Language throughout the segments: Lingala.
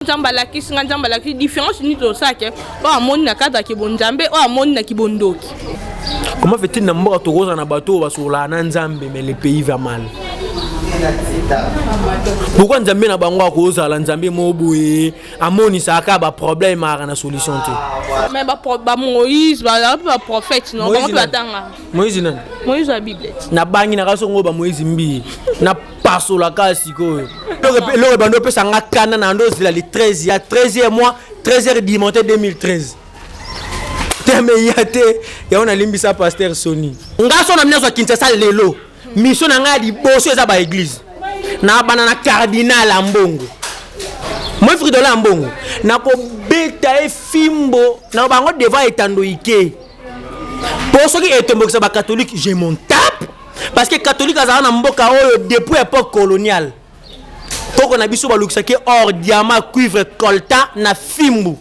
Zambalaki singa zambalaki différence ni to ça que o amoni na kata ki bonzambe o amoni na kibondoki. Comment fait-il na mboka tokoza na bateau basola na nzambe mais le pays va mal? Pourquoi nzambe na bango akoza la nzambe moboye amoni ça ka ba problème à na solution te? Mais ba Moïse ba prophète non ba batanga. Moïse nan? Moïse la Bible. Na bangi na kaso ngo ba Moïse mbi na pasola kasi ko. Le bando peut s'en kana na ndo zila le 13 ya 13e mois 13h dimanche 2013. Teme yate ya on a limbisa pasteur Sony. Ngaso na mnazo Kinshasa lelo. Mission na ngadi boso eza ba église. Na bana na cardinal ambongo. Moi frère de l'ambongo. Na ko beta e fimbo na bango devant etando ike. Pour ceux qui est ba catholique, je m'en tape parce que catholique azana na mboka oyo depuis époque coloniale. Toko na biso balukisaki or diamant cuivre coltan na fimbu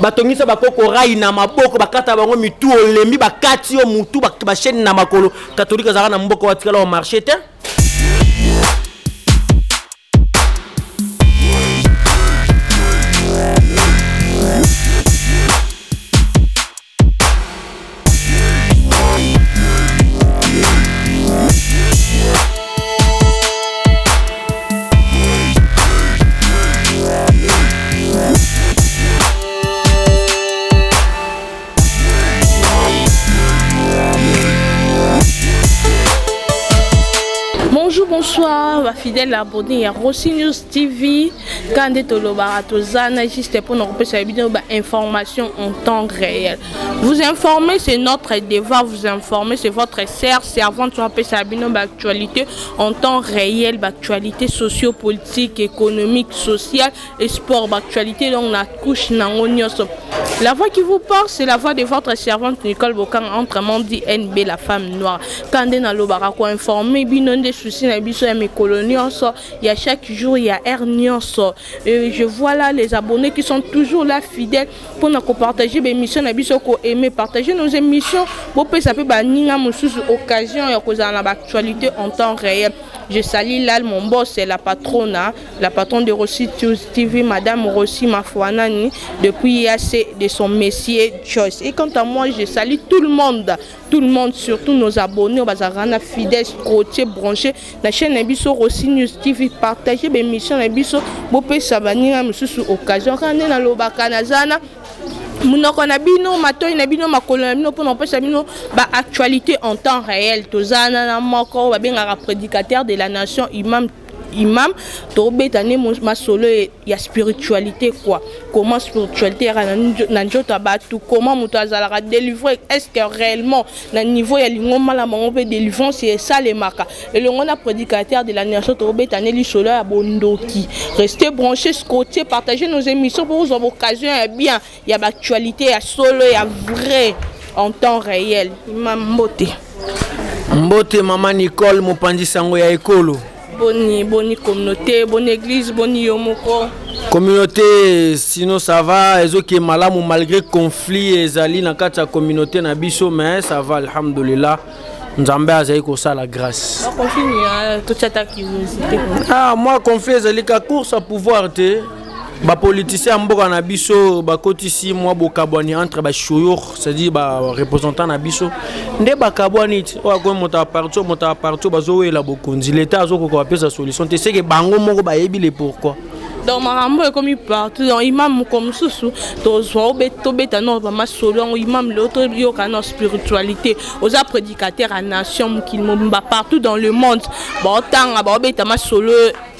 batongisa bakoko rai na maboko bakata bango mitu olembi bakati yo mutu ba chaîne na makolo catholique azaka na mboka watikala au marché te. Bonsoir, fidèles abonnés à Rossi News TV. Quand on a juste pour nous information en temps réel. Vous informer, c'est notre devoir. Vous informer, c'est votre servante. On peut s'abonner à l'actualité en temps réel, l'actualité socio-politique, économique, sociale et sport. L'actualité dont on a couche la voix qui vous parle, c'est la voix de votre servante Nicole Bokan, autrement dit NB, la femme noire. Quand on a l'obarako informé, binon des soucis. Mes colonies, il y a chaque jour, il y a hernion. Je vois là les abonnés qui sont toujours là fidèles pour nous partager mes émissions, aimer partager nos émissions. Pour que ça peut occasion et l'actualité en temps réel. Je salue là mon boss, c'est la patronne de Rossi TV, Madame Rossi Mafouanani, depuis de son messier Joyce. Et quant à moi, je salue tout le monde, surtout nos abonnés, aux fidèles, côté branchés, la chaîne Ebiso Rossi News TV, partager mes émissions Ebiso, Bopé Sabani, sous occasion, quand on a l'Obakanazana. Munoko na bino matoy na bino makolo na bino pour n'empêcher bino ba actualité en temps réel tozana na moko ba benga prédicateur de la nation imam to betane ma solo ya spiritualité quoi, comment spiritualité na njota batu, comment muto azala délivrer, est-ce que réellement na niveau ya lingoma la mango pe délivrance c'est ça les marques et le on a prédicateur de la nation to betane li solo ya bondoki. Restez branchés ce côté, partagez nos émissions pour vous avoir occasion et bien il y a l'actualité ya solo ya vrai en temps réel. Imam Mbote maman Nicole mopandi sango ya ekolo. Boni communauté, bonne église, boni yomoko. Communauté, sinon ça va, ezo qui est malamu malgré conflit ezali na kati ya communauté na biso mais ça va alhamdulillah. Nzambe azali ko sa la grâce. Moi conflit ezali ka course à pouvoir te. Ba politicien mboka na biso ba kotisi moi bokabwani entre ba choyor, c'est-à-dire ba représentant na biso nde ba kabwani o ko mota partout bazo la bokonzi l'état azoko ko apesa solution te c'est que bango moko ba yebi le pourquoi. Donc marambo est comme partout dans imam comme sous to beta non ba solo imam l'autre yo kana spiritualité aux prédicateurs à nation qui mba partout dans le monde ba tanga ba beta ma solo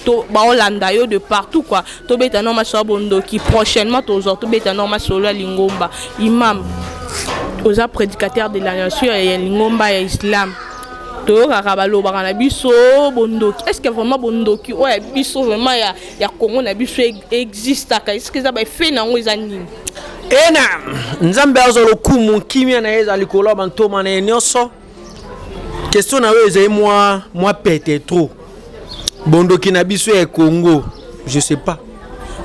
to ba Hollanda yo de partout quoi to beta non ma solo bondo qui prochainement to beta non ma solo lingomba imam aux prédicateurs de la nation et lingomba et islam. Est-ce que vraiment bondoki ouais biso vraiment ya Congo na biso existe est-ce que ça va fait na ngozani ena nzambe azolo kumu kimia na eza likolo bantoma na nyoso question na we ezai moi peut-être trop bondoki na biso ya Congo je sais pas.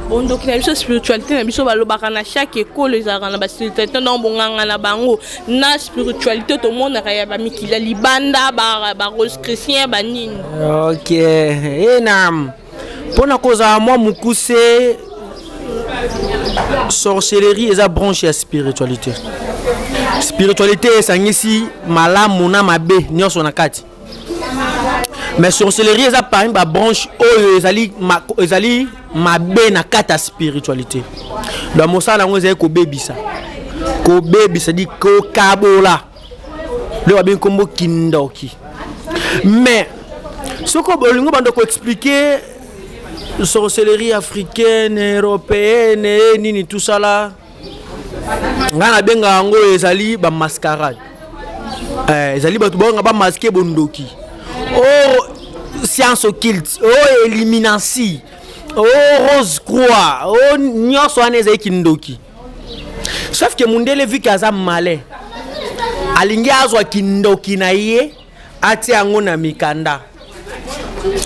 Donc la spiritualité na biso balobaka na chaque école ezaka na ba spiritualité na bonganga na bango na spiritualité to monde ya ba mikila libanda ba rose chrétien ba nini. OK. Enam. Pona koza moi mukuse sorcellerie eza branche ya spiritualité. Spiritualité esangisi malamu na mabe nyonso na kati. Mais sorcellerie eza parmi ba branche oyo ezali mabe na kata spiritualité. Donc mosala ngo ezali kobebisa di ko kabola le wa bien kombo kindoki. Mais ce que bolingo bando ko expliquer sorcellerie africaine, européenne, nini tout ça là. Ngana benga ngo ezali ba mascarade. Ezali batu bonga ba masquer bondoki. Oh science occulte, oh éliminancy, oh rose croix, oh nyonso ane ezali kindoki. Sauf que mundele vu kaza malin. Alingi azwa kindoki na ye ati yango na mikanda.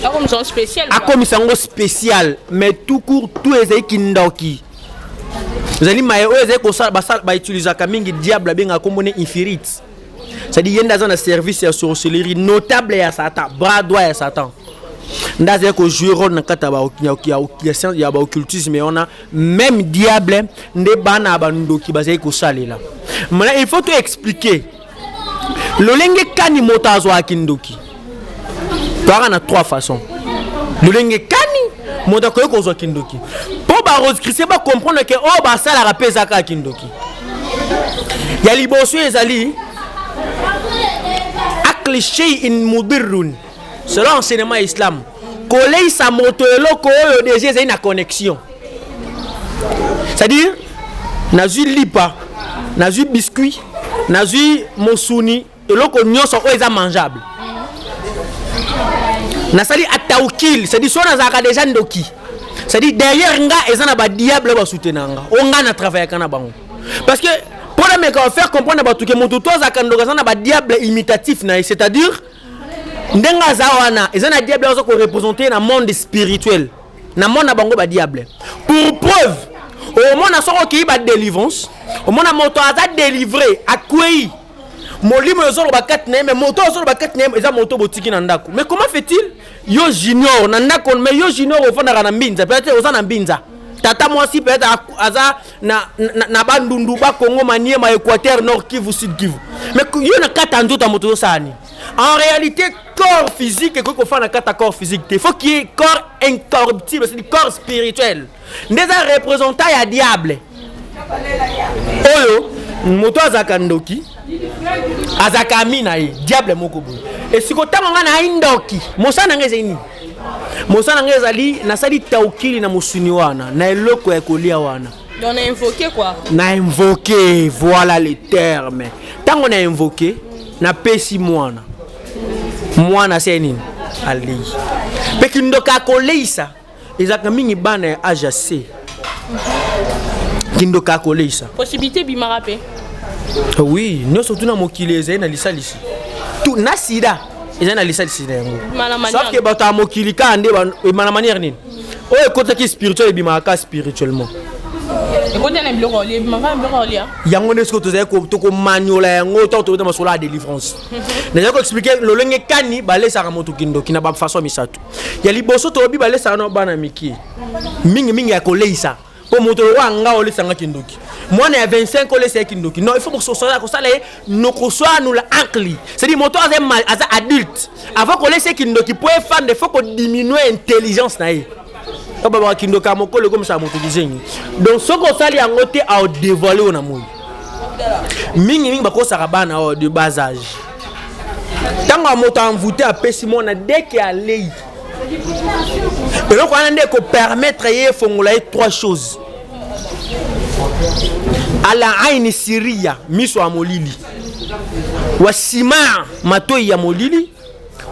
Comme spécial. Comme sango spécial, mais tout court tout ezali kindoki. Zali maye o ezali ko sala ba utiliser ka mingi diable benga komone infirite. C'est-à-dire yenda za na service ya sorcellerie notable ya Satan, bras droit ya Satan. Ndaze ko jouer rôle na kata ba ya ba occultisme on a même diable nde bana bandoki bazali ko salela. Maintenant il faut te expliquer. Lolenge kani motazo akindoki. Par na trois façons. Lolenge kani motazo ko zo kindoki. Pour ba roscrisser ba comprendre que oh ba sala rapeza ka kindoki. Ya liboso ezali cliché in mudirun selon l'enseignement islam kolei sa moto eloko oyo déjà c'est une connexion, c'est-à-dire nazu lipa nazu biscuit nazu mosuni eloko nyonso oyo eza mangeable nasali ataukil, c'est-à-dire so nazaka déjà ndoki, c'est-à-dire derrière nga eza na ba diable ba soutenanga onga na travailler kana bango parce que pour me faire comprendre que mon tuto zakandoka na ba diable imitatif na, c'est-à-dire ndenga zawana ezana diable ozo ko représenter na monde spirituel na monde na bango ba diable pour preuve au monde soko ki ba délivrance au monde moto aza délivré akwei molimo ozo ba kat na mais moto ozo ba kat na eza moto botiki na ndako. Mais comment fait-il yo junior na ndako mais yo junior ofana na mbinza peut-être oza na mbinza tata moi si peut-être aza na bandundu ba Congo Maniema Équateur Nord Kivu Sud Kivu mais yo na kata nzoto moto sani en réalité corps physique et qu'on fait na kata corps physique il faut qu'il y ait corps incorruptible, c'est le corps spirituel ndeza représentant ya diable oyo moto azakandoki azakamina ye diable moko boye et sikotama nga na indoki mosana ngeze ni mosana ngeza li nasali taukili na musuni wana na eloko ya kolia wana. On a invoqué quoi? Na invoqué, voilà les termes. Tant qu'on a invoqué, na pesi mwana. Mwana c'est nini? Ali. Peki ndoka koleisa. Ezaka mingi bana ya AJC. Kindoka koleisa. Possibilité bimarape. Oui, nous surtout na mokili ezai na lisalisi. Tout na sida. Ezai na lisalisi na yango. Sauf que bata mokili ka ande ba manière nini? Oh côté qui spirituel bimaka spirituellement. Écoutez na bloko li bimaka bloko li. Yango nesko tozai ko to ko maniola yango to to masola délivrance. Na ko expliquer lolenge kani balesa ka moto kindo kina ba façon misatu. Ya liboso to bi balesa na bana miki. Mingi ya koleisa. Po moto wanga olesanga kindoki. Moi na 25 olesa kindoki. Non, il faut que ça soit no ko soit nous la ankli. C'est-à-dire moto as adulte. Avant qu'on laisse kindoki pour faire il faut qu'on diminue intelligence na ye. Baba kindoka mokolo comme ça moto dizengi. Donc ce qu'on sali yango te a dévoiler na moyi. Mingi ba ko saka bana de bas âge. Tanga moto envoûté a pesi mona dès qu'il a lei. Et donc on a ndeko permettre ye fongola trois choses. Ala aini siria miso ya molili wasima matoi ya molili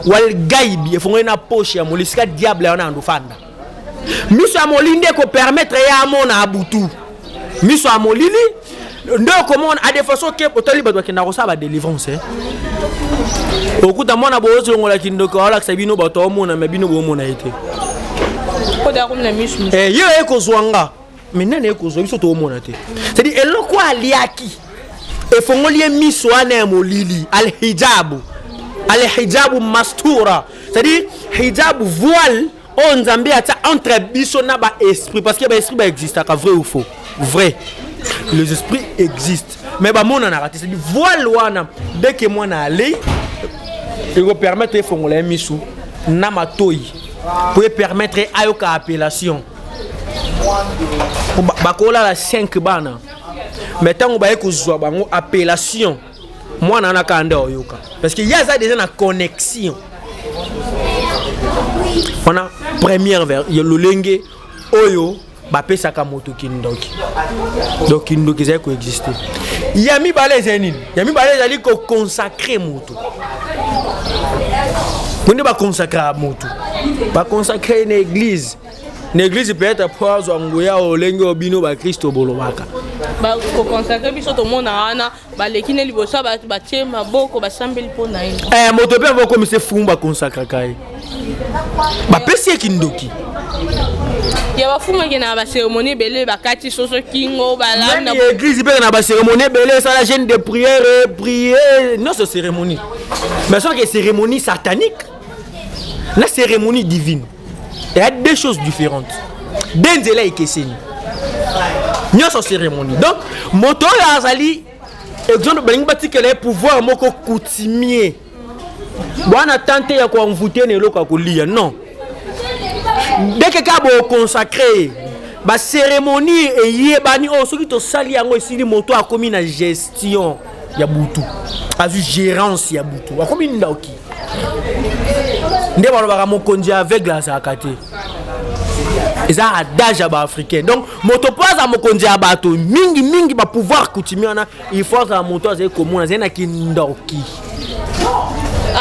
wal gaibi efongola na poche ya molili sika diable yana andofanda miso ya molili ndeko permettre ya mona abutu miso ya molili ndeko mona a de façon que otali badwa kina ko saba délivrance okuta mona bozo ngola kindoko ala sabino bato mona mabino bo mona ete ko da ko na miso yo eko zwanga menene eko zo biso to mona te c'est-à-dire eloko aliaki efongoli miso ana ya molili al hijabu mastura c'est-à-dire hijab voile on Nzambe ata entre biso na ba esprit parce que ba esprit ba existe ka vrai ou faux vrai les esprits existent mais ba mona na raté c'est dit voile wana dès que moi na aller il va permettre de fongola misu na matoi pour permettre ayoka appellation bakola la 5 bana mais tant ba ko zwa bango appellation moi na kanda oyoka parce que y a ça déjà na connexion on a première vers le lenge oyo ba pesa ka moto kindoki donc kindoki ça ko exister yami balé zenine yami balé ali ko consacrer moto on ne va consacrer moto ba consacrer une église peut être pour ngoya o lenge obino ba Kristo bolobaka ba ko consacrer biso to mona ana ba lekine libosa ba tie maboko ba sambeli pona ino moto pe va comme se fumba consacrer kai ba pesi kindoki ya ba fuma kena ba cérémonie belé ba kati soso kingo ba landa l'église pe na ba cérémonie belé ça la chaîne de prière prier non c'est cérémonie mais c'est que cérémonie satanique la cérémonie divine il y a deux choses différentes denzela ekeseni nyoso cérémonie donc moto ya azali exemple balingi batikela pouvoir moko coutumier bwana tante ya ko envoûter ne loka ko lia non dès que ka bo consacrer ba cérémonie eyebani o soki to sali yango esili moto akomi na gestion ya butu azu gérance ya butu akomi ndauki nde balobaka mokonzi aveugle azalaka te eza adage ba africain donc moto po aza mokonzi ya bato mingi ba pouvoir coutumier wana il faut que moto azali komona azali na kindoki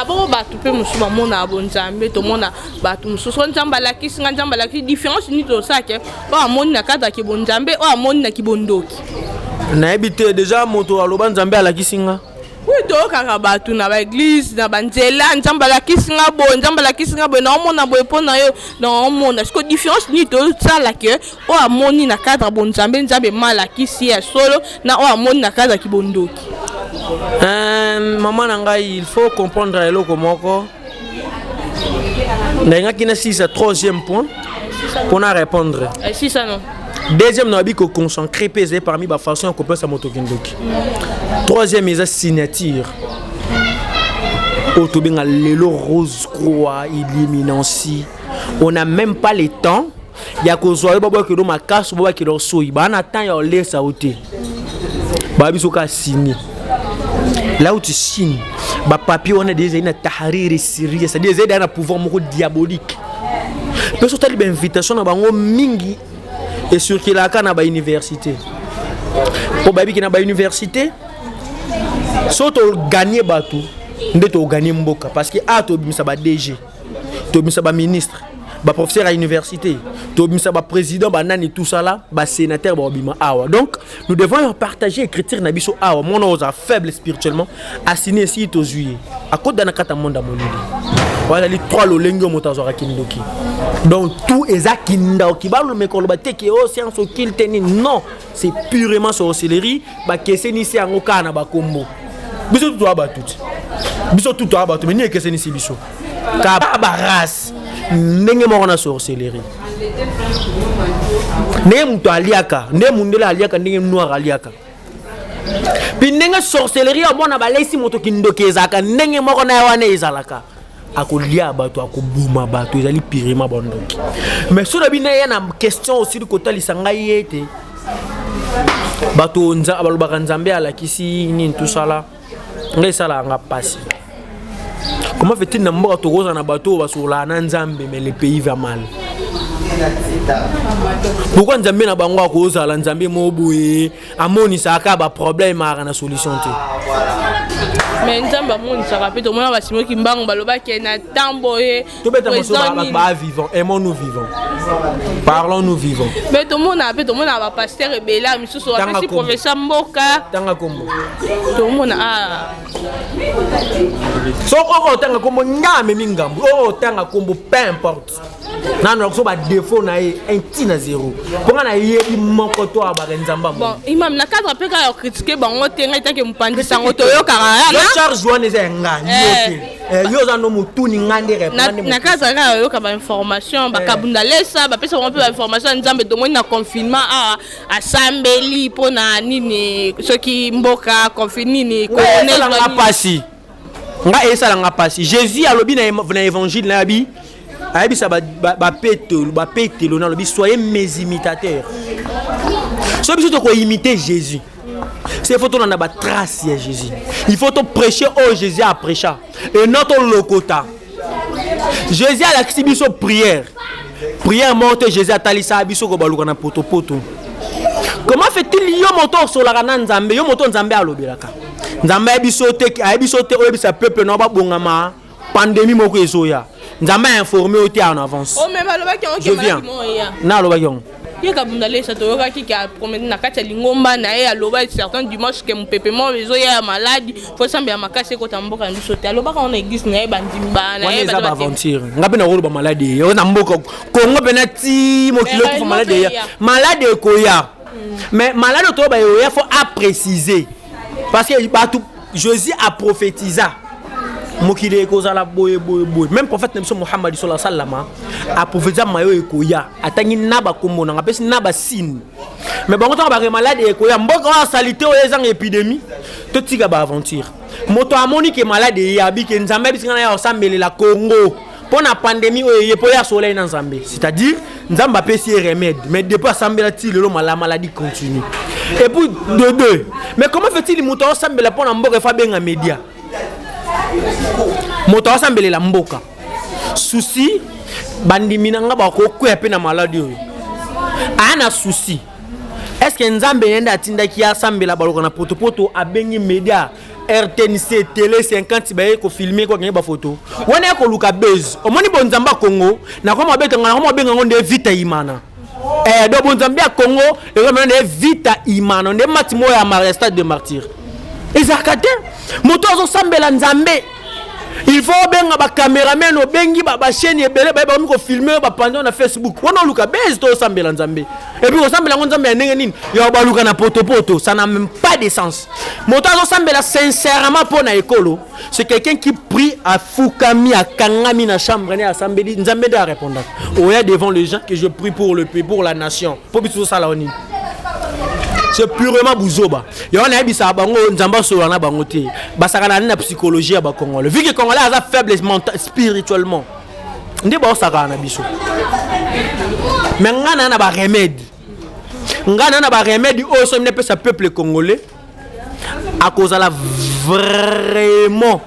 abo bato pe musuma mona abonzambe to mona bato mususu nzamba lakisi différence ni to sake o amoni na kata ki bonzambe o amoni na kibondoki na ebité déjà moto aloba nzambe alakisi nga oui to kaka bato na ba église na banzela nzamba lakisi nga bo na omona bo epona yo na omona parce que différence ni to sala ke o amoni na kata bonzambe nzambe malakisi ya solo na o amoni na kata kibondoki maman nangai il faut comprendre eloko moko ndenge kina 6 troisième point pour na répondre si ça non deuxième na bi ko concentrer peser parmi ba façon ko pesa moto kindoki troisième is a signature autobenga lelo rose croix illuminancy on n'a même pas le temps ya ko zoa babo ke do makaso babo ke do soyi ba na temps ya lesa oté ba biso ka signer là où tu signes ba papier on a déjà une tahariri sérieux c'est des aides à pouvoir moko diabolique parce que tu as une invitation na bango mingi et sur qui la kana ba université pour babi ki na ba université so to gagner batou nde to gagner mboka parce que a to bimisa ba DG to bimisa ba ministre ba professeur à l'université to bimisa ba président ba nani tout ça là ba sénateur ba bima awa donc nous devons partager écriture na biso awa mon osa faible spirituellement assigner si to juillet à cause de na kata monde monidi voilà les trois lolengo motazora kindoki donc tout ezak kindoki ba lo mekolo ba teke o science o kilteni non c'est purement sorcellerie ba keseni si ango kana ba kombo biso tout aba tout mais ni keseni si biso ka ba race ndenge moko na sorcellerie ndenge mutu aliaka ndenge mundela aliaka ndenge noir aliaka puis ndenge sorcellerie amona balesi moto kindoki ezaka ndenge moko na wana ezalaka akolia bato akobuma bato ezali pirima bondoki mais so dabina yana question aussi de côté lisanga yete bato nza abalobaka nzambe alakisi nini tout ça là ngai sala nga passe comment fait-il na mboka tokoza na bato basola na nzambe mais le pays va mal pourquoi nzambe na bango akoza la nzambe mobuye amoni saka ba problème ara na solution te mais nzamba moni saka pe to mona ba simo ki mbango baloba ke na tamboye to beta moso ba vivant aimons nous vivons parlons nous vivons mais to mona ba pasteur ebela misusu wa pesi professeur mboka tanga kombo to mona so ko tanga kombo ngame mingambu tanga kombo peu importe nano so ba défaut na intina zéro ponga na yebi moko to aba nzamba bon imam na cadre pe ka critiquer bango tenga itake mpandisa ngoto yo kara charge wana eza nga yo za no mutuni ngande répondre na kaza ka yo ka ba information ba kabunda lesa ba pesa on peut information nzambe do na confinement asambeli pona nini soki mboka confinement ko nga pasi nga esala nga pasi Jésus alobi na évangile na bi ayebisa ba petelo na lobi soyez mes imitateurs so biso to ko imiter Jésus. C'est faut qu'on a ba trace ya Jésus. Il faut to prêcher au Jésus a prêché et notre lokota. Jésus a la biso prière. Prière monte Jésus a talisa biso ko baluka na poto. Comment fait-il yo moto sur la kana nzambe yo moto nzambe alobelaka. Nzambe biso te o bisa peuple no ba bongama pandémie moko ezoya. Nzambe a informé au en avance. Oh mais baloba ki on ke maladi moya. Na loba yon. Il kabunda lesa to yoka ki ka promener na kati lingomba na e aloba certain dimanche que mon pépé mo bezo ya malade faut sambe ya makase ko tamboka ndiso te aloba ka on église na e bandimba na e ba aventure ngapi na rolo ba malade yo na mboka Kongo penati mo kilo ko malade ya malade ko ya mais malade to ba yo ya faut à préciser parce que Jésus a prophétisé mokile ekozala boye même prophète Nabi Muhammad sallallahu alaihi wasallam a prophétisé mayo ekoya atangi naba komona ngapesi naba signe mais bango to ba malade ekoya mboka wa salité o ezang épidémie to tika ba aventure moto amoni ke malade ya bi ke nzambe bisingana ya osambele la Congo pona pandémie o yepo ya soleil na nzambe c'est-à-dire nzambe apesi remède mais depuis asambela ti lelo la maladie continue et puis de deux mais comment fait-il moto osambela pona mboka fa benga média moto asambele la mboka souci bandimi nanga ba ko kwe pe na maladie oyo ana souci est-ce que nzambe yenda tinda ki asambela baloko na poto abengi média RTNC télé 50 ba ko filmer ko ngeba photo wana ko luka base omoni bonzamba Congo na ko mabeta ngana ko mabenga ngonde vita imana do bonzamba Congo e ko mena vita imana nde matimo ya Stade de Martyrs ezakate moto azo sambela nzambe il faut benga ba cameraman o bengi ba chaîne ebele ba ko filmer ba pendant na Facebook wana luka base to sambela nzambe et puis ko sambela nzambe ya ndenge nini yo ba luka na poto ça n'a même pas de sens moto azo sambela sincèrement pour na ekolo c'est quelqu'un qui prie à fukami à kangami na chambre na assemblée nzambe da répondre oya devant les gens que je prie pour le pays pour la nation pour biso sala oni. C'est purement bouzoba. Il y a un bisa bango nzamba so na bango te. Basaka na psychologie ba Congolais. Vu que Congolais a faible spirituellement. Ndé ba osaka na biso. Mais ngana na ba remède. Ngana na ba remède o so ne peut sa peuple congolais à cause la vraiment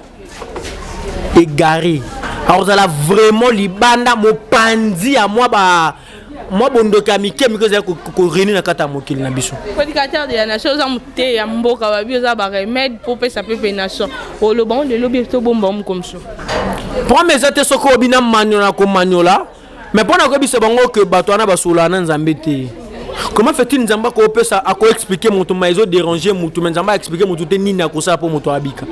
égaré. À cause la vraiment libanda mo pandi à moi bondo kamike miko za ko réunir na kata mokili na biso prédicateur de la nation za muté ya mboka ba bioza ba remède pour pesa pepe nation o lo bon de lobi to bomba comme ça pour mes ate soko bina manyola ko manyola mais pour na ko biso bango que bato na basula na nzambe te comment fait-il nzamba ko pesa ako expliquer mutu maizo déranger mutu nzamba expliquer mutu te nini akosa pour mutu abika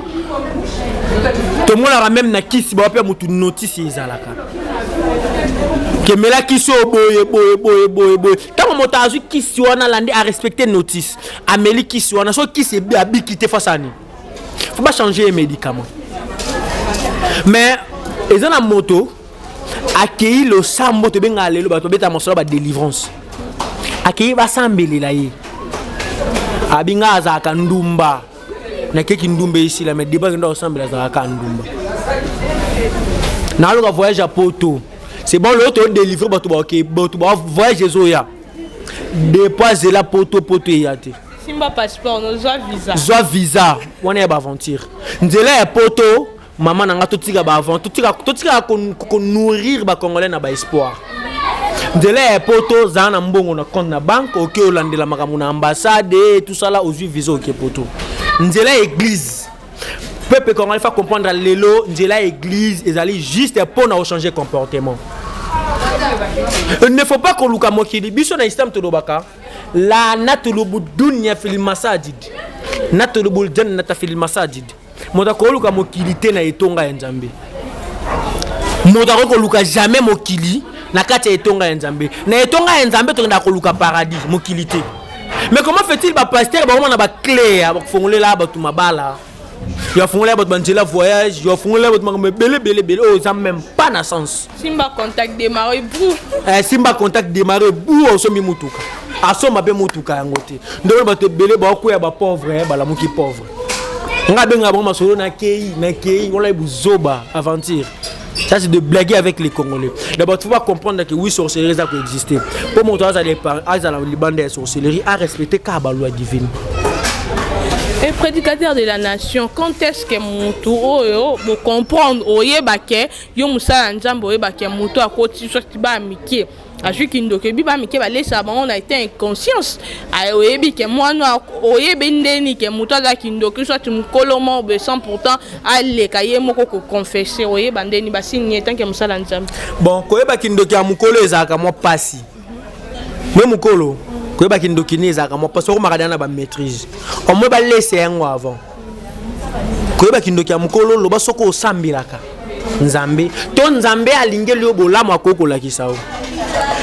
to mona même na kisi ba pe mutu notice ezalaka que mela kiso boye tant moto azu kisi wana landi à respecter notice ameli kisi wana so kisi abikité face à ni faut pas changer les médicaments mais ils ont la moto accueilli le sambo te benga lelo ba to beta mosolo ba délivrance accueilli ba sambeli la ye abinga azaka ndumba na keki ndumba ici la mais débat ndo sambela azaka ndumba na lo voyage à Poto. C'est bon, l'autre délivré, voyage Zoya. Depuis la poto yate. Simba passeport, nous avons visa. Zoa visa, on est à aventure. Nous avons poto, maman n'a pas tout tiré à avant, tout tiré à nourrir les Congolais na espoir. Nous avons poto, zana mbongo na compte na banque, ok, Hollande la makamuna ambassade, tout ça là, aux visa ok poto. Nous avons église. Peuple congolais faut comprendre l'élo, l'église, ils allaient juste pour nous changer comportement. Il ne faut pas qu'on luka mokili biso na islam tolobaka la natulubu dunya fil masajid natulubu jannata fil masajid moda ko luka mokili te na etonga ya nzambe moda ko luka jamais mokili na kati ya etonga ya nzambe na etonga ya nzambe to ndako luka paradis mokili te mais comment fait-il ba pasteur ba na ba clé ba fongolela ba tumabala Il a fondé votre banjela voyage, il a fondé votre belé, oh, ça même pas na sens. Simba contact démarrer bou. Simba contact démarrer bou, on se met mutuka. Aso mabe mutuka yangote. Donc ba te belé ba ko ya ba pauvre, ba la muki pauvre. Nga benga bon masolo na kei, on la buzoba aventure. Ça c'est de blaguer avec les Congolais. D'abord tu vas comprendre que oui sorcellerie ça peut exister. Pour mon ça dépend, à la bande de sorcellerie à respecter ka ba loi divine. Et prédicateur de la nation, quand est-ce que mon tour pour comprendre oye baké yo musala nzambo oye baké moto akoti so tiba miki ajoui kindoke bi ba miki ba laisser on a été inconscience ay oye bi ke moi no oye bendeni ke moto za kindoke so timkolo mo be sans pourtant aller kaye moko ko confesser oye bandeni ba signer tant que musala nzambo bon koye ba kindoke amukolo ezaka mo pasi me mukolo ko ba kindokini ezaka mo parce que maradana ba maîtrise on me ba laisser un avant ko ba kindoki ya mukolo lo ba soko osambilaka nzambe to nzambe alingeli obolamu akokola kisao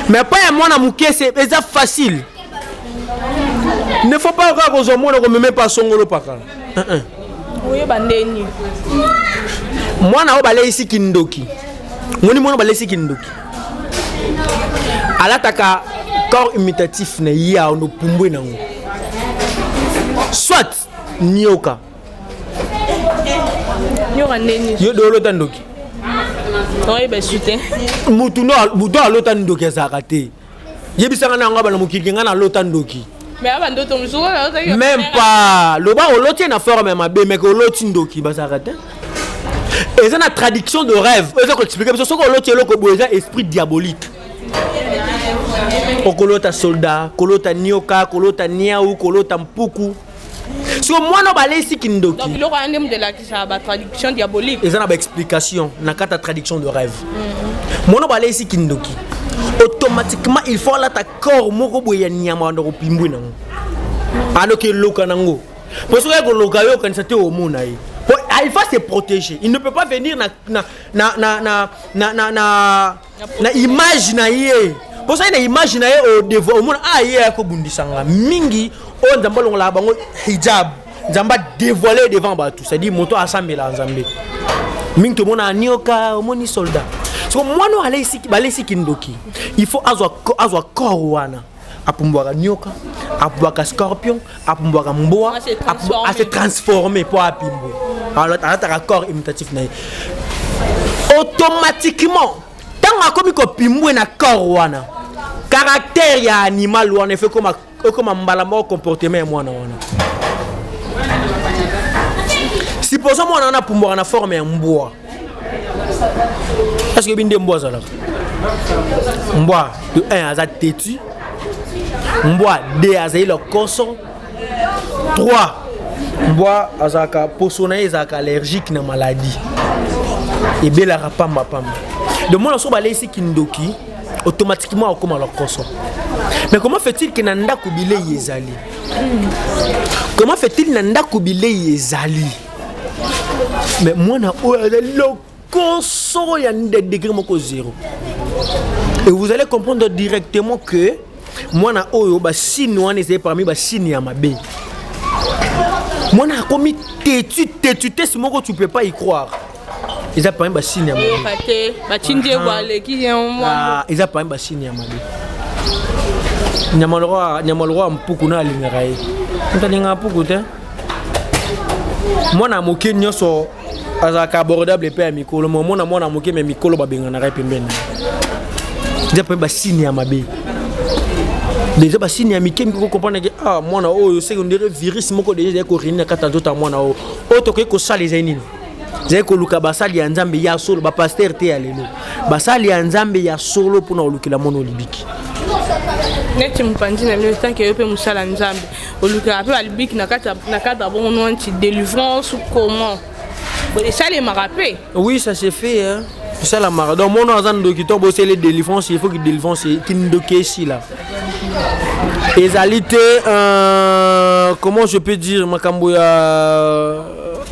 mais pas ya mwana mukese eza facile ne faut pas que aux hommes ko même pas songolo pakala oye bandeni mwana o ba laisser kindoki ngoni mwana ba laisser kindoki alataka corps imitatif na ya no pumbwe nango soit nyoka neni yo do lota ndoki oye be sute mutu no budo lota ndoki zakate yebisanga na ngaba na mukikinga na lota ndoki mais abando to musuko na lota même pas lo ba loti na forme mabe mais ko loti ndoki ba zakate et ça na traduction de rêve ça ko expliquer parce que ko loti lo ko boza esprit diabolique. Kolota soldat, kolota nyoka, kolota niaou, kolota mpuku. Si moi no balé si kindoki. Donc il aura un nom de la traduction diabolique. Et ça n'a pas explication, n'a qu'à ta traduction de rêve. Moi no balé si kindoki. Automatiquement il faut la ta corps moko boya nyama ndo pimbwe nango. Ano ke loka nango. Parce que loka yo kan sate o mona yi. Il va se protéger. Il ne peut pas venir na image na yé. Pour ça il imagine au devant au monde aïe ko bundisanga mingi on nzamba longola bango hijab nzamba dévoiler devant batou c'est dit moto asambela nzambe mingi to mona nioka au moni soldat so moi no aller ici balesi kindoki il faut azwa korwana apumbwaka nyoka apumbwaka scorpion apumbwaka mboa à se transformer pour apimbwe alors ta corps imitatif na automatiquement tant comme ko pimbwe na korwana caractère ya animal ou en effet comme mbalamba comportement mwana wana supposons moi on a pour moi na forme en bois est-ce que binde bois ça là bois de 1 à têtu bois 2 à le coson 3 bois azaka posona ezaka allergique na maladie et bela rapamba pamba de moi on so balé ici kindoki automatiquement comme alors coson. Mais comment fait-il que nanda kubile yezali? Comment fait-il nanda kubile yezali? Mais moi na le coson y a des degrés moko 0. Et vous allez comprendre directement que moi na oyo ba chinois ne c'est parmi ba chinois ya mabe. Moi na commis têtu c'est moko tu peux pas y croire. Ils ont pas un bassin à manger. Ils ont pas un bassin à manger. Nyamalroa mpukuna lingarai. Ntalinga mpukuta. Moi na moké nyoso azaka abordable pe mikolo. Moi na moké mais mikolo babenga na rai pembeni. Ils ont pas un bassin à manger. Déjà bassin à miké miko comprendre que ah moi na oh c'est on dirait virus moko déjà ko rina kata tota moi na oh otoke ko sala les nini. Zé ko luka basali ya nzambe ya solo ba pasteur te alelo basali ya nzambe ya solo pona olukila mono libiki neti mpanzi na mimi tant que yope musala nzambe oluka ape alibiki na kata bon non anti délivrance comment et ça les marapé oui ça s'est fait hein ça la mara donc mon azan doki to bosser les délivrances il faut que délivrance kindoke ici là ezalité comment je peux dire makambo ya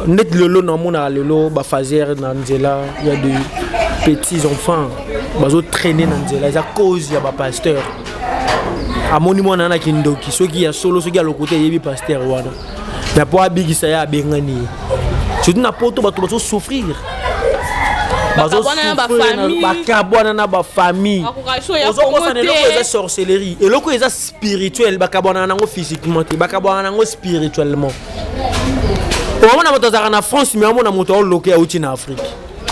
net lelo na mona lelo ba fazer na nzela il y a des petits enfants bazo traîner na nzela ils a cause ya ba pasteur amoni mona na kindoki soki ya solo soki ya lokote yebi pasteur wana na po abigisa ya bengani surtout na poto bato souffrir. Bakabwana na ba famille. Ils sorcellerie et loko ils spirituel bakabwana nango physiquement bakabwana nango spirituellement. On a moto na France mais on a moto loké outi na Afrique.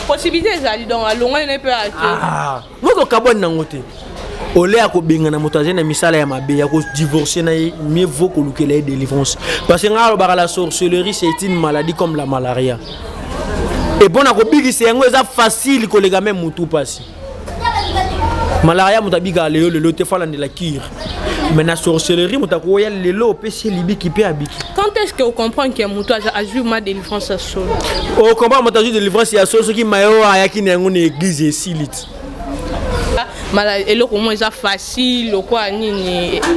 Possibilité ezali donc alonga ne peut acheter. Ah, moto kabwana nango te. Olé a ko benga na moto na misala ya mabe ya ko divorcer na mieux vaut ko luke la délivrance parce que la sorcellerie c'est une maladie comme la malaria. Et bon, c'est facile que les gamins moutou passent. Malaria, mutabiga le téfala de la cure. Mais la sorcellerie, mutakoya le lo PC libi qui peut habiter. Quand est-ce que vous comprenez que moutou a joué ma délivrance à sol? On comprend mon de délivrance à sol, ce qui m'a eu à une église et silite. Et le comment est facile, quoi,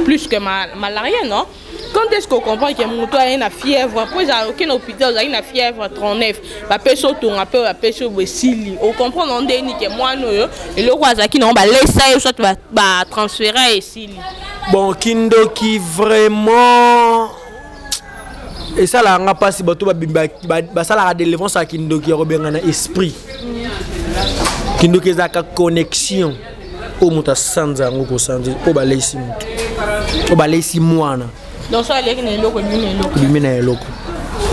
plus que malaria, non? Quand est-ce qu'on comprend que mon toit a une fièvre? Après, il y a aucun hôpital, il y a une fièvre 39. La personne tourne un peu, la personne est on comprend non que moi, et le roi Zaki, on va laisser, soit tu vas transférer ici. Bon, Kindo qui vraiment. Et ça, là, on a pas si bateau, ça, la délivrance à Kindo qui a bien un esprit. Kindo qui a une connexion. Au Mouta Sanza, au Sanza, au Balesi, au Balesi Moana. Donc ça les loko lumina loko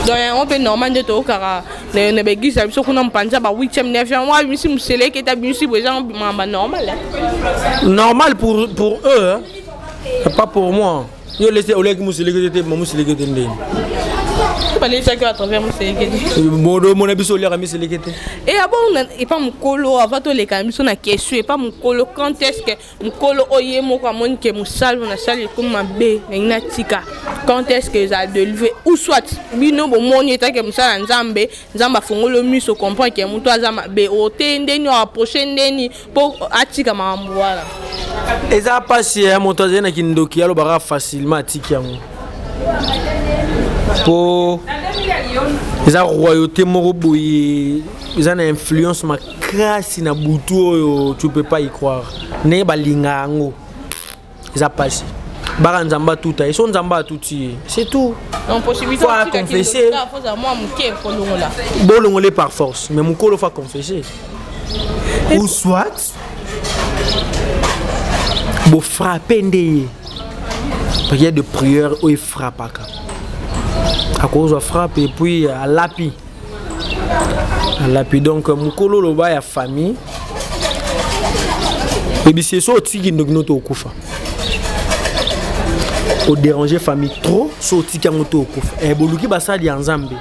donc on peut normal de to kara ne begi ça biso kuna mpanja ba 8e 9e moi bisi musele ke ta bisi besoin mamba normal normal pour eux hein? Pas pour moi yo laissé olek musele ke te musele ke ndeni pas les gens qui à travers musele ke mon abiso le rami musele ke te et bon et pas mukolo avant to les kamiso na question et pas mukolo quand est-ce que mukolo oye mo kwa mon ke musal na sali comme mabe na tika quand est-ce que ça de lever ou soit bino bo moni eta ke musala nzambe nzamba fongolo miso comprend que muto azama be o te ndeni o approcher ndeni pour atika mambo wala eza pasi ya moto azena kindoki alo bara facilement atiki yango pour eza royauté moko boye eza na influence makasi na butu oyo tu peux pas y croire ne balinga yango eza pasi bara nzamba tuta et son nzamba tuti c'est tout donc possibilité de confesser bolongole par force mais mukolo fa confesser ou soit bo frapper ndeye prière de prière où il frappe à cause de frappe et puis à l'appui donc mukolo loba ya famille et bien c'est ça aussi notre okufa au déranger famille trop sorti qui moto okufa et boluki basali nzambe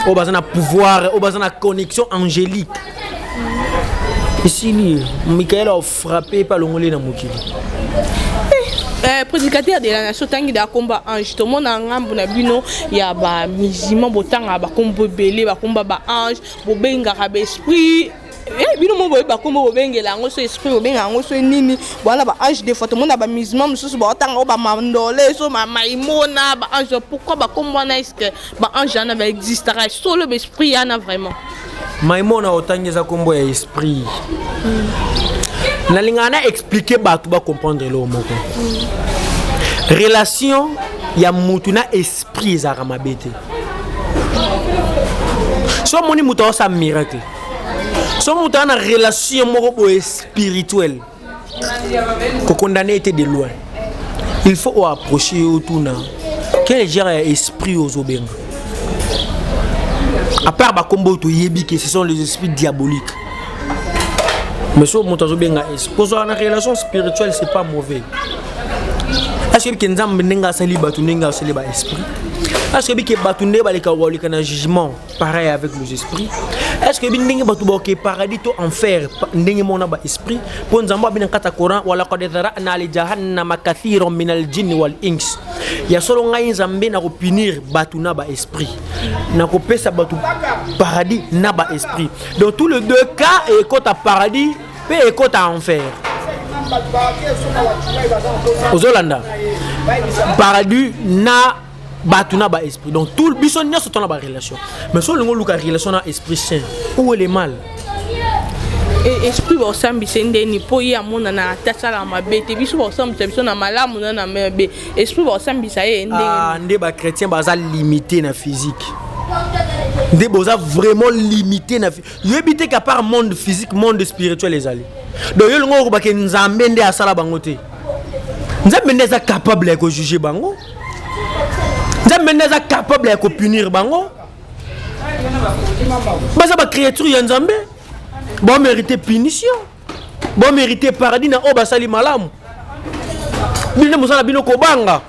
au bazana pouvoir au bazana connexion angélique ici Michael a frappé par le ngolé na mokili prédicateur de la nation tangi da combat ange to mona ngambu na bino ya ba musulman botanga ba kombo belé ba komba ba ange bo benga ka ba esprit bino mo ba kombo bo bengela ngo so esprit bo benga ngo so nini voilà ba ange de fois to mona ba musulman mususu ba tanga ba mandole so ma maimona ba ange pourquoi ba kombo na est que ba ange na va existera solo ba esprit yana vraiment maimona otangeza kombo ya esprit Nalingana expliquer batu ba comprendre le moko. Relation ya mutu na esprit za ramabete. So moni mutu sa miracle. So mutu na relation moko spirituelle. Ko condamner était de loin. Il faut approcher autour na. Quel genre esprit aux obenga. À part ba kombo to yebi que ce sont les esprits diaboliques. Mais si on a une relation spirituelle, c'est pas mauvais. Est-ce que nous avons un esprit? Est-ce que nous avons un jugement pareil avec les esprits? Est-ce que nous avons un paradis ou enfer? Nous avons un esprit. Pour nous avons un Coran, il y a seulement un Zambé qui punir Batuna ba esprit. Na ko pesa batu paradis na ba esprit. Dans tous les deux cas, et côté paradis, et côté enfer. Aux Hollanda, paradis na Batuna ba esprit. Donc tout le bison n'a pas de relation. Mais si on a une relation à esprit saint, où est le mal? Esprit au sambi sende ni poyi amona na tasala mabete biso au sambi biso na malamu na mebe esprit au sambi ça ende nde ba chrétien baza limité na physique Des beaux vraiment limité na yo habité qu'à part monde physique monde spirituel les alliés donc yo ngo ba ke nzambe nde asala bango te nzambe nde za capable de juger bango nzambe nde za capable de punir bango baza ba créature ya nzambe bon mériter punition bon mériter paradis na oba sali malamu bino musala bino ko banga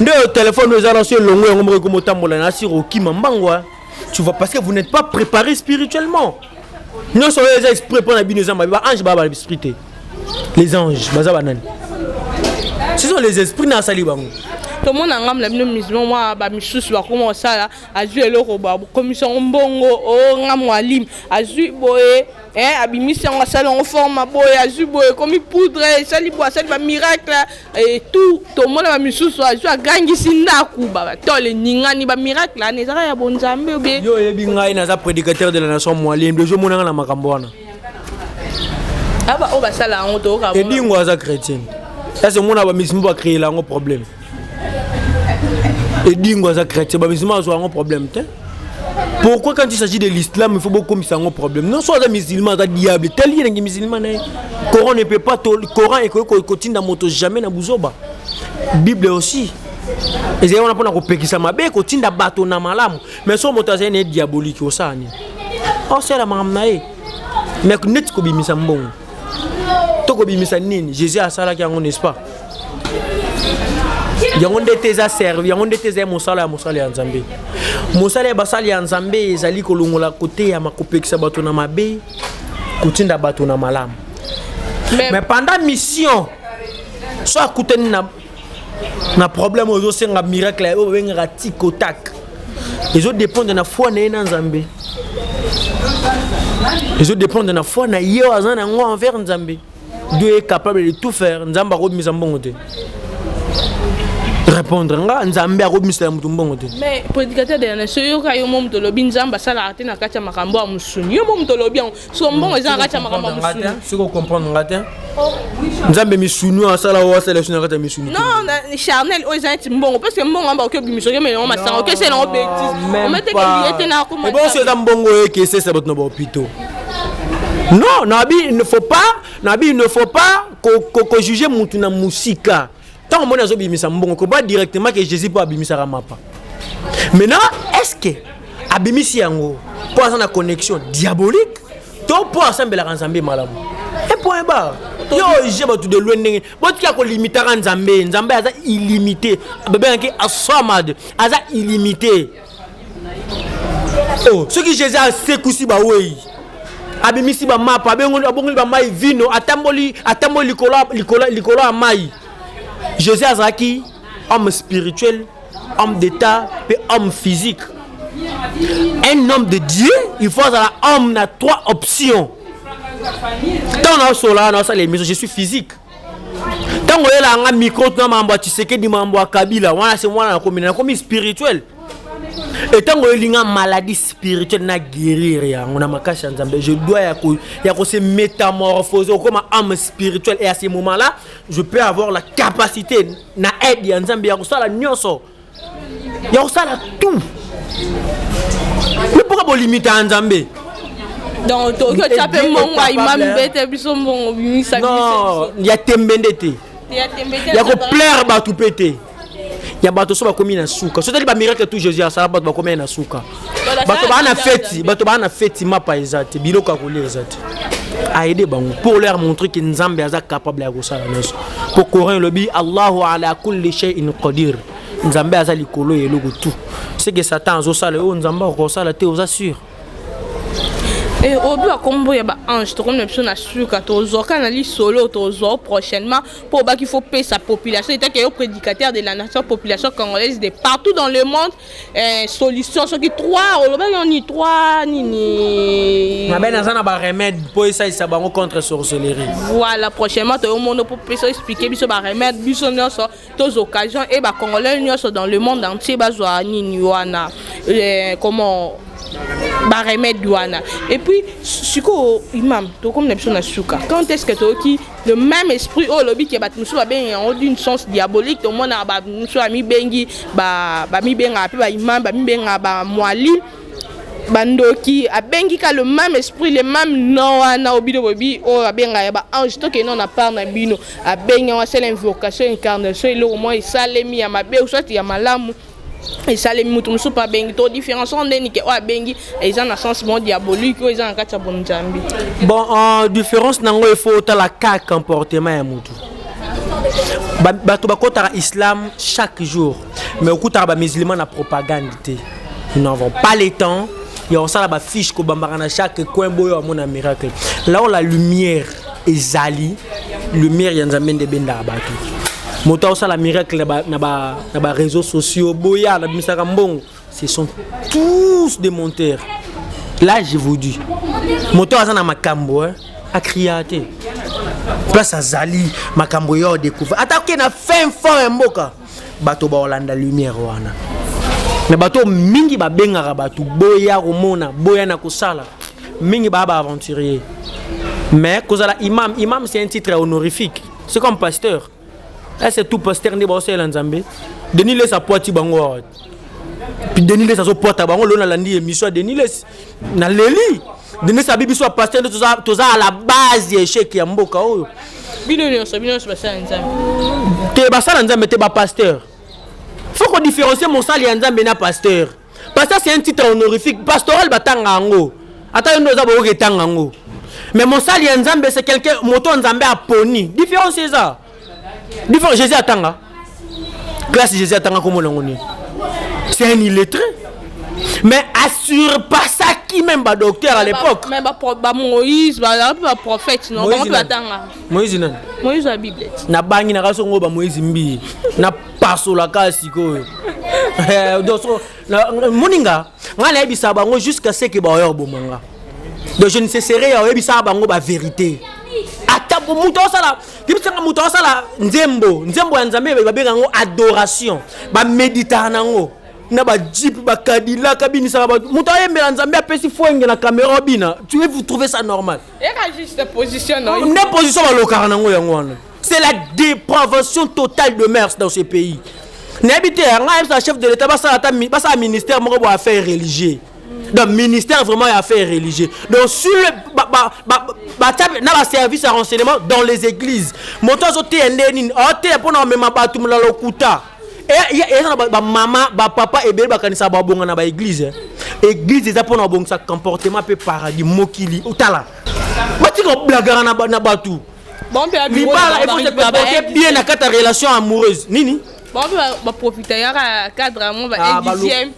nde téléphone aux anciens longo ya ngombe ko motambola na siro kimambangwa. Tu vois, parce que vous n'êtes pas préparé spirituellement. Nous sommes les exprès pour la binouza, les anges, les anges, ce sont les esprits dans la salle. Tout le monde a ngam la bino musulman moi ba misusu ba comment ça a joué le roba commission mbongo o ngam walim a joué boye abimisi en salon forme boye a joué boye comme poudre sali boye sali ba miracle et tout le monde ba misusu a joué a gangi sinda kuba to le ningani ba miracle na ezaka ya bonzambe obe yo yebi ngai na za prédicateur de la nation mwalim de jo monanga na makambo wana aba o ba sala ngo to ka et dingwa za chrétien ça c'est mon aba musulman va créer là un problème. Et dingo ça chrétien ba musulman a un problème. Pourquoi quand il s'agit de l'islam il faut beaucoup mis un problème. Non soit des musulmans des diable tel il est musulman Coran ne peut pas Coran et continue dans moto jamais na buzoba. Bible aussi. Et c'est on a pas ko ça mabe continue da bato na malamu mais so moto c'est né diabolique au ça ni. Oh c'est la mamnae. Mais net ko bimisa mbongo. To ko bimisa nini Jésus a sala ki ngo n'est-ce pas? Yango ndete za servi yango ndete za mosala ya nzambe mosala basali ya nzambe ezali kolongola côté ya makopekisa bato na mabe kutinda bato na malamu mais pendant mission soit kuteni na problème ozo senga miracle o benga tikotak ezo dépendre na foi na nzambe ezo dépendre na foi na yo azana ngo envers nzambe Dieu est capable de tout faire nzamba ko misa mbongo te répondre nga nzambe akomisa mutu mbongo te mais prédicateur de la nation yo ka yo mom to lobi nzamba sala ate na kacha makambo ya musuni yo mom to lobi so mbongo eza kacha makambo ya musuni siko comprendre nga te nzambe misunu asala wa sélection na kacha misunu non charnel o eza ti mbongo parce que mbongo amba ko bimiso ke mais on masanga ok c'est non bêtise on mette que liete na ko mais bon c'est dans mbongo e que c'est batno ba hôpital non nabi il ne faut pas ko juger mutu na musika. Tant que je suis mbongo, je ne pas directement que Jésus peut abimisa ramapa. Maintenant, est-ce que abimisi yango pour avoir une connexion diabolique, to pour assembler la nzambe malamu. Et point barre. Yo j'ai pas tout de loin ndenge. Bon tu as ko limiter nzambe, nzambe aza illimité. Bébé anke asomad, aza illimité. Oh, ce que Jésus a sekusi ba wey. Abimisi ba mapa, abongoli ba mai vino, atamboli likola mai. Jésus Azaki, homme spirituel, homme d'état et homme physique. Un homme de Dieu, il faut avoir homme na trois options. Dans je suis physique. Tant que il y a un micro, tu sais que tu m'as Kabila, c'est moi comme spirituel. Et tant que il y a une maladie spirituelle, na guérir, on a ma cache en Zambie. Je dois se métamorphoser comme un homme spirituel. Et à ce moment-là, je peux avoir la capacité na aider en Zambie. Il y a ça la nyoso. Il y a ça la tout. Mais pourquoi vous limitez en Zambie? Donc, tu appelles mon imam bête biso mon bimisa. Non, il y a tembendete. Il y a ko plaire ba tout péter. Il y a bato so ba komi na suka. So tali ba miracle tout Jésus a ça bato ba komi na suka. Bato ba na fête mapa ezate biloko akole ezate. A aider bango pour leur montrer que Nzambe est capable de faire ça. Pour Coran le bi Allahu ala kulli shay'in qadir. Nzambe a likolo yeloko tout. C'est que Satan zo sala o Nzambe ko sala te aux assure. Et au bout, comme il y a un ange, comme une personne a su que tu as solo prochainement pour qu'il faut payer sa population. C'est qu'il y a un prédicateur de la nation, population congolaise de partout dans le monde. Solution, ce qui trois, on y trois, ni. On a un remède pour essayer de contre sorcellerie. Voilà, prochainement, tu as un monde pour expliquer ce remède, toutes occasions et les Congolais dans le monde entier, comment. Remède douana. Et puis, Suko imam, comme quand est-ce que tu le même esprit au lobby qui a bien d'une sens diabolique, tout le monde a mi bengi, mi benga, imam, mi benga, moali. bandoki abengi ka le même esprit le même nom na obino bobi o abenga ya ba ange to ke non na part na bino abenga wa c'est l'invocation incarnation ile au moins isalemi ya mabe ou soit ya malamu isalemi mutu musu pa bengi to différence on ndeni ke o abengi ils ont un sens bon diabolique ils ont un kata bon nzambi. Bon en différence nango il faut ta la comportement ya mutu bato bakotaka islam chaque jour mais okutaka ba musulman na propagande te. Nous n'avons pas le temps. Il y a ça la fiche ko bambara na chaque coin boyo à mon miracle. Là où la lumière est zali, lumière yanzamene de benda abatu. Moto ça la miracle na ba réseaux sociaux boya na bisaka mbongo. Ce sont tous des menteurs. Là je vous dis. Moto ça na makambo a criaté. Place à zali makambo yo découvert. Attaquer na fin fort mboka. Bato ba Hollande lumière wana. Mais bato mingi ba bengaka bato boya romona boya na kosala mingi ba aventurier mais kozala imam c'est un titre honorifique c'est comme pasteur là c'est tout pasteur ndi ba osela nzambe Denis les sa poiti bango puis Denis les sa so porta bango lona landi émission Denis les na leli Denis sa bibi so pasteur toza à la base échec ya mboka oyo bino so basala nzambe te basala nzambe te ba pasteur. Faut qu'on différencie mon sali et Nzambe na pasteur. Pasteur c'est un titre honorifique. Pastoral batanga ango. Attends nous avons retanga ango. Mais mon sali et Nzambe c'est quelqu'un moto Nzambe a poni. Différence c'est ça. Différence Jésus atanga. Classe Jésus atanga comme on dit. C'est un illettré. Mais assure pas ça qui même ba docteur à l'époque. Mais ba Moïse ba prophète non comment tu attanga. Moïse non. Moïse la Bible. Na bangi na kaso ngo ba Moïse mbi. Na paso la kasi ko. Donc moninga ngala ebisa bango jusqu'à ce que ba yo bomanga. Donc je ne cesserai ya ebisa bango ba vérité. Ata bo muto sala, dibisanga muto sala nzembo ya Nzambe ba benga ngo adoration, ba méditer nango. Na ba jeep ba kadila kabini ça ba muto yembela Nzambe apesi fwenge na caméra bina. Tu veux vous trouver ça normal? Et quand juste position non. Une position ba lokara nango yango wana. C'est la dépravation totale de mœurs dans ce pays. N'habitez un chef de l'État, un ministère de affaires religieuses. Donc, ministère vraiment affaires religieuses. Donc, sur le service à renseignement dans les églises. Mon temps, je pour maman, papa et bébé kanisa babonga na ba église. Église eza pour na sa comportement peu paradis mokili utala. Bati ko blagara na batu. Bon, il faut se comporter bien dans ta relation amoureuse. Nini? Bon, va profiter à cadre un dixième.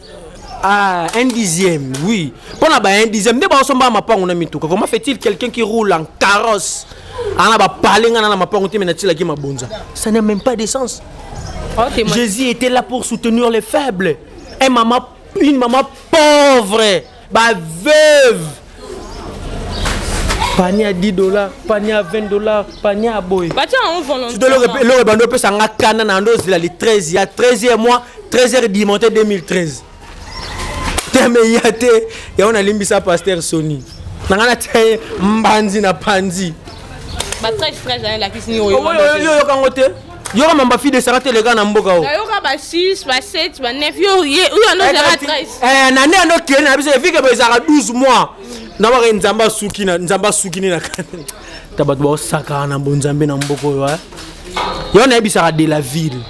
Ah, un dixième, oui. Pour un dixième, comment fait-il quelqu'un qui roule en carrosse? Ça n'a même pas de sens. Jésus était là pour soutenir les faibles. Une maman pauvre, veuve. Panier à $10, panier à $20, panier à boy. Tu dois le bando peut s'en accaner dans le 13, il y a 13e mois, 13h dimanche 2013. Mais on a limbisa pasteur Sony. Nangana te mbanzi na panzi. Ba 13 la kisini yo. Yo kangote. Yo ka mamba fille de sarate les gars na mboka o. Yo ka ba 6, ba 7, ba 9 yo no zera 13. Nane ano kene na biso fike ba zara 12 mois. Na ba nzamba suki na kana. Tabato ba saka na bonzambe na mboko yo. Yo na bisara de la ville.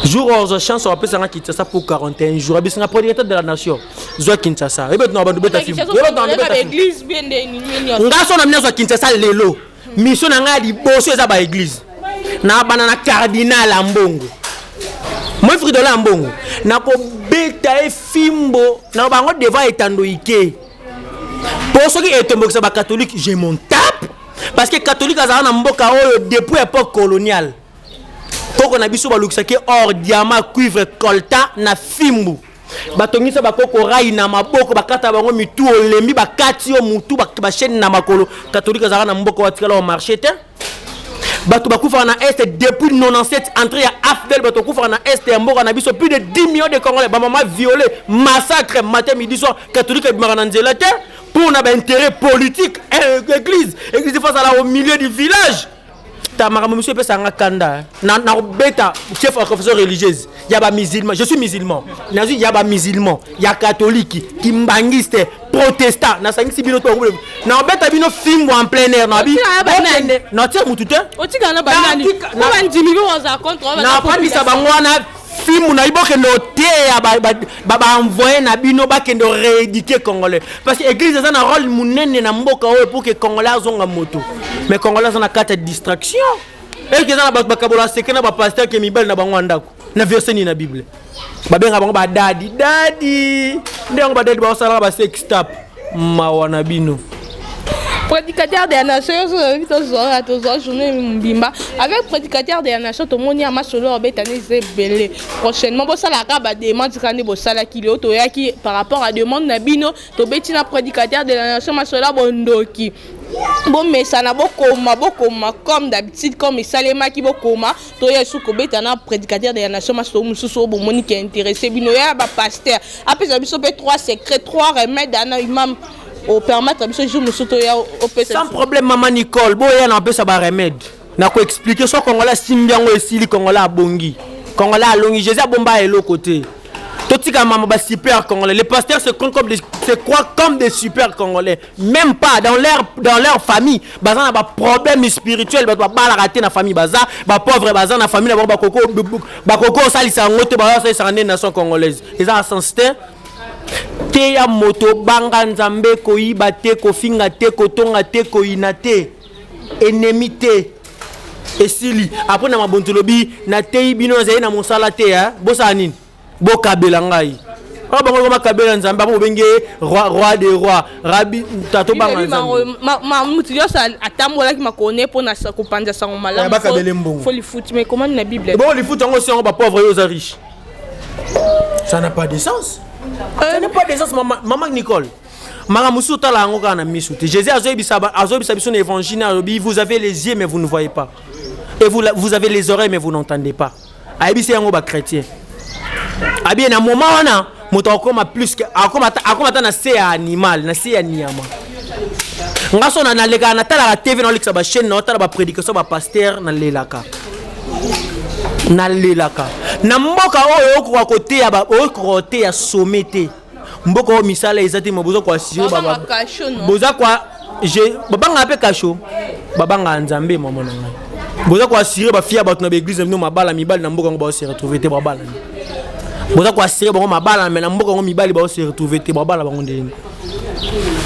Jour aux chance on appelle ça Kinshasa pour 41 jours. Abi singa propriétaire de la nation. Zo Kinshasa. Ebe na bandu beta film. Ebe na beta église bien de ngaso na mnezo Kinshasa lelo. Mission na ngadi boso eza ba église. Na bana na cardinal ambongo. Moi frère de la ambongo. Na ko beta e fimbo na bango devant etando ike. Pour ceux qui étaient ba catholique, je m'en tape parce que catholique azana na mboka oyo depuis époque coloniale. Koko na biso balukisaki or diamant cuivre coltan na fimbu batongisa bakoko rai na maboko bakata bango mitu olembi bakati yo mutu ba chaîne na makolo catholique azaka na mboko watikala au marché te bato bakufa na est depuis 97 entrée à Afdel bato kufa na est ya mboka na biso plus de 10 millions de Congolais ba maman violé massacre matin midi soir catholique ebimaka na nzela te pour na ba intérêt politique église face à la au milieu du village. Ta monsieur peut s'en kanda na beta chef de confession religieuse y a ba musulman, je suis musulman. Il y a ba musulman, il y a catholique, kimbangiste, protestant. Na sangi bino to ngule. Na obeta bino film en plein air na bi. Na tia mutute. Otika na banani. Ko bandimi ko za contre. Na pas bisa bangwana film na iboke no te ya ba envoyer na bino ba kendo rééduquer congolais parce que église ça na rôle munene na mboka o pour que congolais azonga moto mais congolais ça na carte distraction et que ça na ba kabola sekena ba pasteur ke mibali na bango ndako na verset ni na bible ba benga bango ba daddy ndenge ba daddy ba sala ba sex tap mawana bino prédicateur de la nation, avec prédicateur de la nation, tout le monde a ma solo belé. Prochainement, ça la rabat demande qui par rapport à demande Nabino, to betina prédicateur de la nation, ma solo bondoki. Bon, mais ça n'a pas comme d'habitude, comme Salema qui va coma, to ya sous kobetana prédicateur de la nation, ma solo sous bon moni qui est intéressé, binoya ba pasteur. Après ça, biso 3 secrets, 3 remèdes dans imam. Au permettre de jour sans problème maman Nicole boya na pesa ba remède na ko expliquer so congolais simbiango esili congolais bongi congolais alongi Jésus bomba et l'autre côté totika maman ba super congolais les pasteurs se croient comme des super congolais même pas dans leur famille bazana ba problème spirituel ba la rater na famille baza ba pauvre bazana na famille ba koko salisa ngote ba sa nation congolaise ils ont sens teya moto banga nzambe koyiba te kofinga te kotonga te koyina te ennemi te esili après na mabontolobi na teyi bino zai na mosala te ya bosa nini bokabela ngai bango makabela nzambe abo benge roi des rois rabi tato banga nzambe ma mutio sa atambola ki makone pona sa kopanja sango malamu faut les foot mais comment na bible bon les foot ngo si on ba pauvre yo za riche ça n'a pas de sens. Ça n'est pas des sens, maman Nicole. Maramusu tala ngoka na misute. Jésus azobi son évangile, vous avez les yeux mais vous ne voyez pas. Et vous avez les oreilles mais vous n'entendez pas. Aibi c'est un chrétien. Abi na moment wana moto akoma plus que akoma na c'est animal, na c'est nyama. Ngaso na leka na tala la TV na leksa ba chaîne na tala ba prédication ba pasteur na lelaka. Na lelaka na mboka oyo okwa kote ya ba okote ya somete mboka o misala ezati mobozo kwa sio baba boza kwa je babanga pe kasho babanga nzambe mama na ngai boza kwa sio ba fia ba tuna ba église no mabala mibali na mboka ngo ba se retrouver te babala boza kwa sio ba mabala mais na mboka ngo mibali ba se retrouver te babala bango ndeni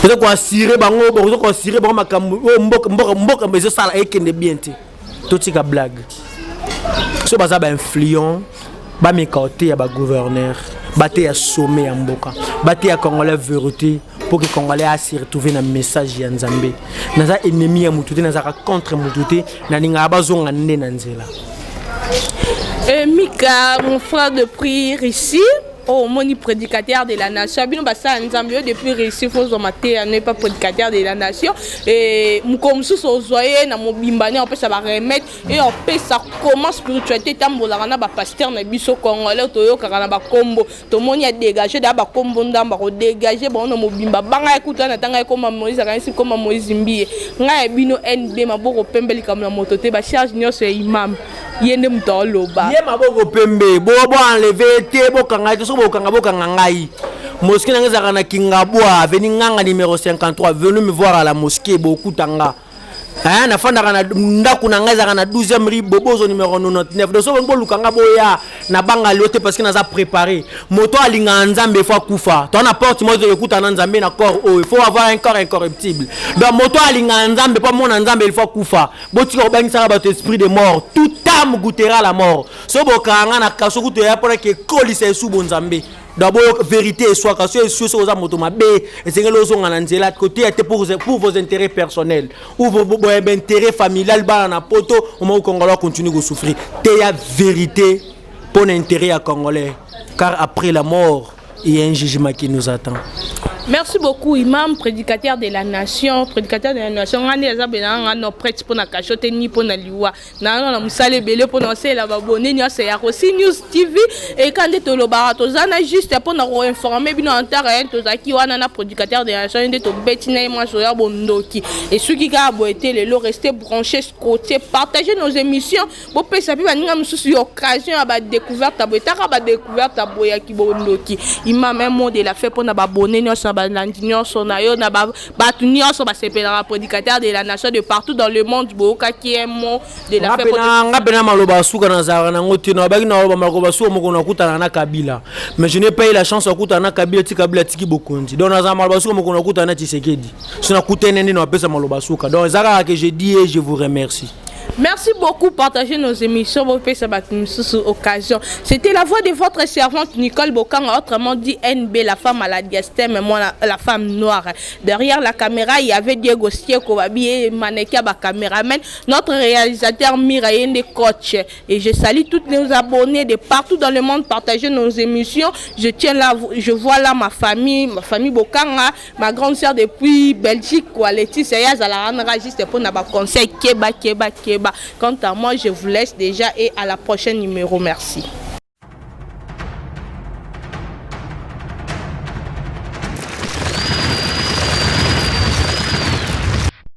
boza kwa sio bango boza kwa sio ba makambo mboka bezo sala ekende bien te totika blague so baza ba influent ba mekauté ya ba gouverneur baté ya sommet ya mboka baté ya congolais vérité pour que congolais a se retrouver na message ya nzambe naza ennemi ya mututé naza contre mututé na ninga bazonga nde na nzela Mika mon frère de prière ici oh moni prédicateur de la nation bino basa nzambe depuis réussir faut zomater n'est pas prédicateur de la nation et mukomsu so zoyer na mobimbani on peut ça va remettre et on peut ça comment spiritualité tambola na ba pasteur na biso congolais to yo kaka na ba kombo to moni a dégager da ba kombo ndamba ko dégager bon no mobimba banga ekuta na tanga comme Moïse akanisi comme Moïse mbie nga bino NB maboko pembeli comme na motote ba charge nyos imam yende mutoloba ye maboko pembe bo enlever te bo kanga to boka ngai mosquée nangeza na Kingabwa veni nganga numéro 53 venu me voir à la mosquée beaucoup tanga na fanda kana ndaku nangeza na 12e rue bobozo numéro 99 de so bongo lukanga boya na banga lote parce que naza préparé moto alinga nzambe fois kufa to na porte moto ekuta na nzambe na corps il faut avoir un corps incorruptible donc moto alinga nzambe pas mona nzambe il faut kufa boti ko bangisa ba esprit de mort tout âme goûtera la mort so bokanga na kaso kuto ya pour que kolisa sous bon nzambe d'abord vérité et soit parce que sur aux moto mabe et c'est que l'os on a nzela côté était pour vos intérêts personnels ou vos intérêts familial ba na poto au moment où Congolais continue de souffrir t'es la vérité pour l'intérêt à Congolais car après la mort il y a un jugement qui nous attend Merci beaucoup, imam, prédicateur de la nation. Prédicateur de la nation, on a nos prêtres pour la cachotte ni pour la liwa. Na na musale belé pour nous c'est la babonné ni c'est aussi News TV et quand de le barato zana juste pour nous informer bien en terrain to zaki wana na prédicateur de la nation de to betina moi soya bondoki et ceux qui a été les lots rester branchés côté partager nos émissions pour peut ça bien ninga mususu occasion à découverte à boitaka ba découverte à boya ki bondoki imam même mot de la fait pour na babonné ni l'Andignon Sonayo na Batunio so basepela prédicateur de la nation de partout dans le monde boka qui est mot de la fête ngapena maloba suka na zara na ngotino abaki na loba maloba suka moko na kutana na Kabila mais je n'ai pas eu la chance de kutana na Kabila tiki bokonzi donc na zara maloba suka moko na kutana na Tshisekedi sina kutene ndi na pesa maloba suka donc zara que je dis et je vous remercie. Merci beaucoup. Partagez nos émissions. Vous faites ça sous occasion. C'était la voix de votre servante Nicole Bokanga, autrement dit NB, la femme à la diastème, et moi la femme noire. Derrière la caméra, il y avait Diego Kobabi et Maneka, caméraman, notre réalisateur Miraïne coach. Et je salue tous nos abonnés de partout dans le monde. Partagez nos émissions. Je vois là ma famille Bokanga, ma grande sœur depuis Belgique, Laetitia Yaz à la rendre juste pour nos conseils Keba. Quant à moi, je vous laisse déjà et à la prochaine numéro. Merci.